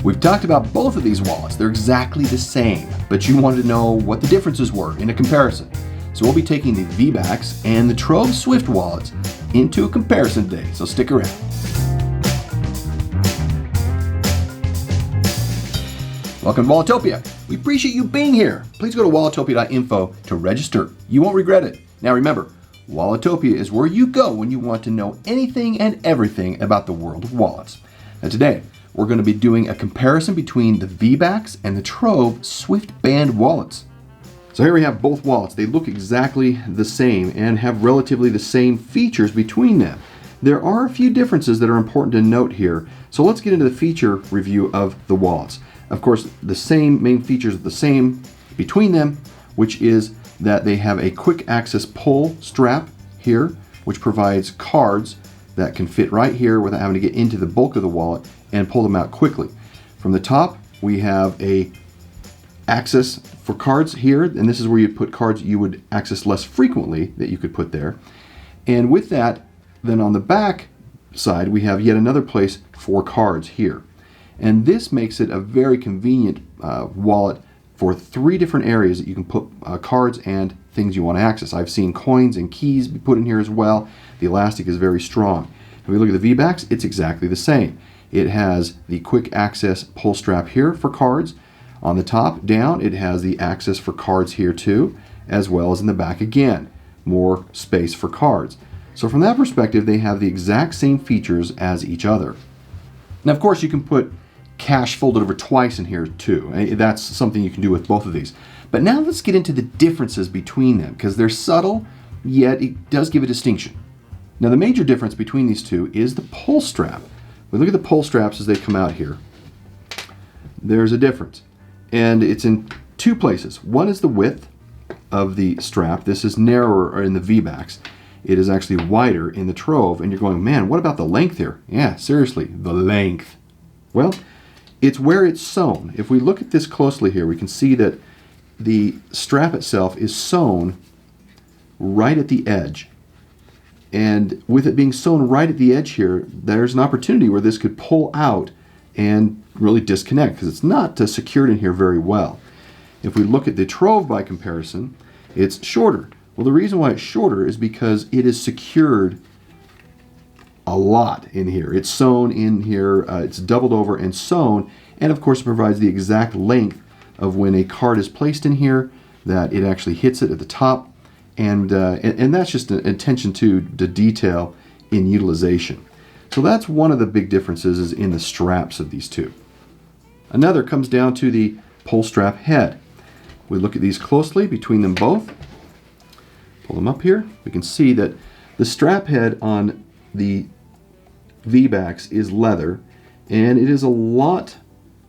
We've talked about both of these wallets. They're exactly the same, but you wanted to know what the differences were in a comparison. So we'll be taking the VBAX and the TROVE Swift wallets into a comparison today, so stick around. Welcome to Walletopia. We appreciate you being here. Please go to walletopia.info to register. You won't regret it. Now remember, Walletopia is where you go when you want to know anything and everything about the world of wallets. Now today, we're going to be doing a comparison between the VBAX and the TROVE Swift band wallets. So here we have both wallets. They look exactly the same and have relatively the same features between them. There are a few differences that are important to note here. So let's get into the feature review of the wallets. Of course, the same main features are the same between them, which is that they have a quick access pull strap here, which provides cards that can fit right here without having to get into the bulk of the wallet and pull them out quickly. From the top, we have a access for cards here, and this is where you'd put cards you would access less frequently that you could put there. And with that, then on the back side, we have yet another place for cards here. And this makes it a very convenient wallet for 3 different areas that you can put cards and things you want to access. I've seen coins and keys be put in here as well. The elastic is very strong. If we look at the VBAX, it's exactly the same. It has the quick access pull strap here for cards. On the top down, it has the access for cards here too, as well as in the back again, more space for cards. So from that perspective, they have the exact same features as each other. Now, of course, you can put cash folded over twice in here too. That's something you can do with both of these. But now let's get into the differences between them, because they're subtle, yet it does give a distinction. Now the major difference between these two is the pull strap. We look at the pull straps as they come out here. There's a difference. And it's in 2 places. One is the width of the strap. This is narrower in the VBAX. It is actually wider in the TROVE. And you're going, man, what about the length here? Yeah, seriously, the length. Well, it's where it's sewn. If we look at this closely here, we can see that the strap itself is sewn right at the edge. And with it being sewn right at the edge here, there's an opportunity where this could pull out and really disconnect, because it's not secured in here very well. If we look at the TROVE by comparison, it's shorter. Well, the reason why it's shorter is because it is secured a lot in here. It's sewn in here, it's doubled over and sewn, and of course it provides the exact length of when a card is placed in here, that it actually hits it at the top. And that's just an attention to the detail in utilization. So that's one of the big differences is in the straps of these two. Another comes down to the pull strap head. We look at these closely between them both. Pull them up here. We can see that the strap head on the VBAX is leather, and it is a lot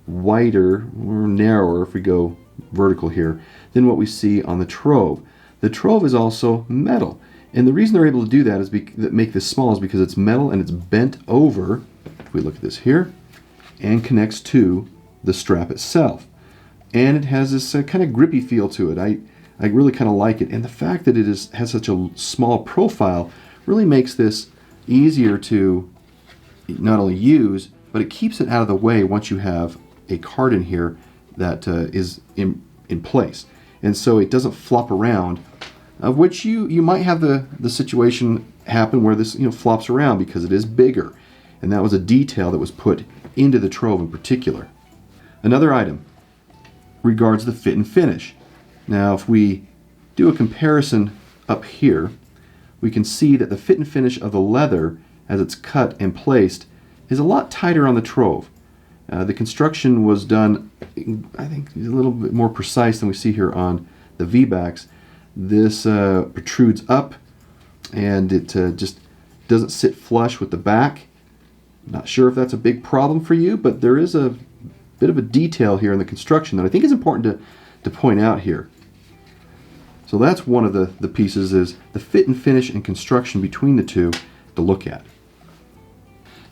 wider or narrower if we go vertical here than what we see on the TROVE. The TROVE is also metal, and the reason they're able to do that is make this small is because it's metal and it's bent over, if we look at this here, and connects to the strap itself. And it has this kind of grippy feel to it. I really kind of like it, and the fact that it has such a small profile really makes this easier to not only use, but it keeps it out of the way once you have a card in here that is in place. And so it doesn't flop around, of which you might have the situation happen where this flops around because it is bigger. And that was a detail that was put into the TROVE in particular. Another item regards the fit and finish. Now if we do a comparison up here, we can see that the fit and finish of the leather as it's cut and placed is a lot tighter on the TROVE. The construction was done, I think, a little bit more precise than we see here on the VBAX. This protrudes up, and it just doesn't sit flush with the back. Not sure if that's a big problem for you, but there is a bit of a detail here in the construction that I think is important to point out here. So that's one of the pieces, is the fit and finish and construction between the two to look at.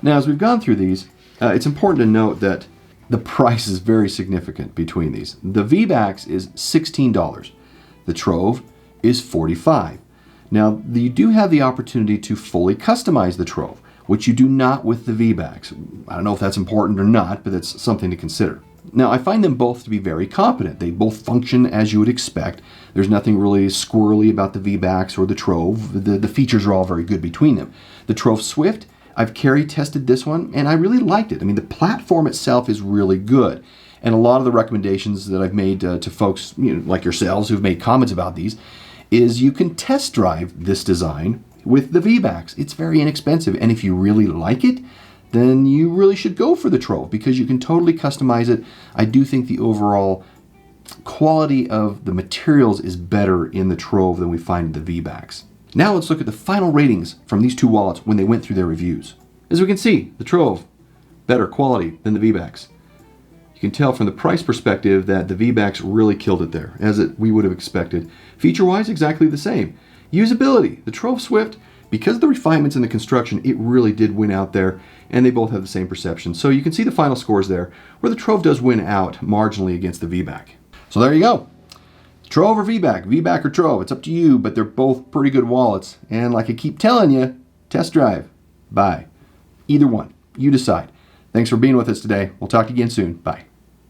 Now, as we've gone through these, it's important to note that the price is very significant between these. The VBAX is $16. The TROVE is $45. Now, you do have the opportunity to fully customize the TROVE, which you do not with the VBAX. I don't know if that's important or not, but that's something to consider. Now, I find them both to be very competent. They both function as you would expect. There's nothing really squirrely about the VBAX or the Trove. The features are all very good between them. The TROVE Swift, I've carry tested this one, and I really liked it. I mean, the platform itself is really good. And a lot of the recommendations that I've made to folks like yourselves who've made comments about these is you can test drive this design with the VBAX. It's very inexpensive, and if you really like it, then you really should go for the Trove because you can totally customize it. I do think the overall quality of the materials is better in the Trove than we find in the VBAX. Now let's look at the final ratings from these two wallets when they went through their reviews. As we can see, the Trove, better quality than the VBAX. You can tell from the price perspective that the VBAX really killed it there, as we would have expected. Feature-wise, exactly the same. Usability, the TROVE Swift, because of the refinements in the construction, it really did win out there, and they both have the same perception. So you can see the final scores there, where the Trove does win out marginally against the VBAC. So there you go. Trove or VBAC, VBAC or Trove, it's up to you, but they're both pretty good wallets. And like I keep telling you, test drive, buy. Either one, you decide. Thanks for being with us today. We'll talk again soon. Bye.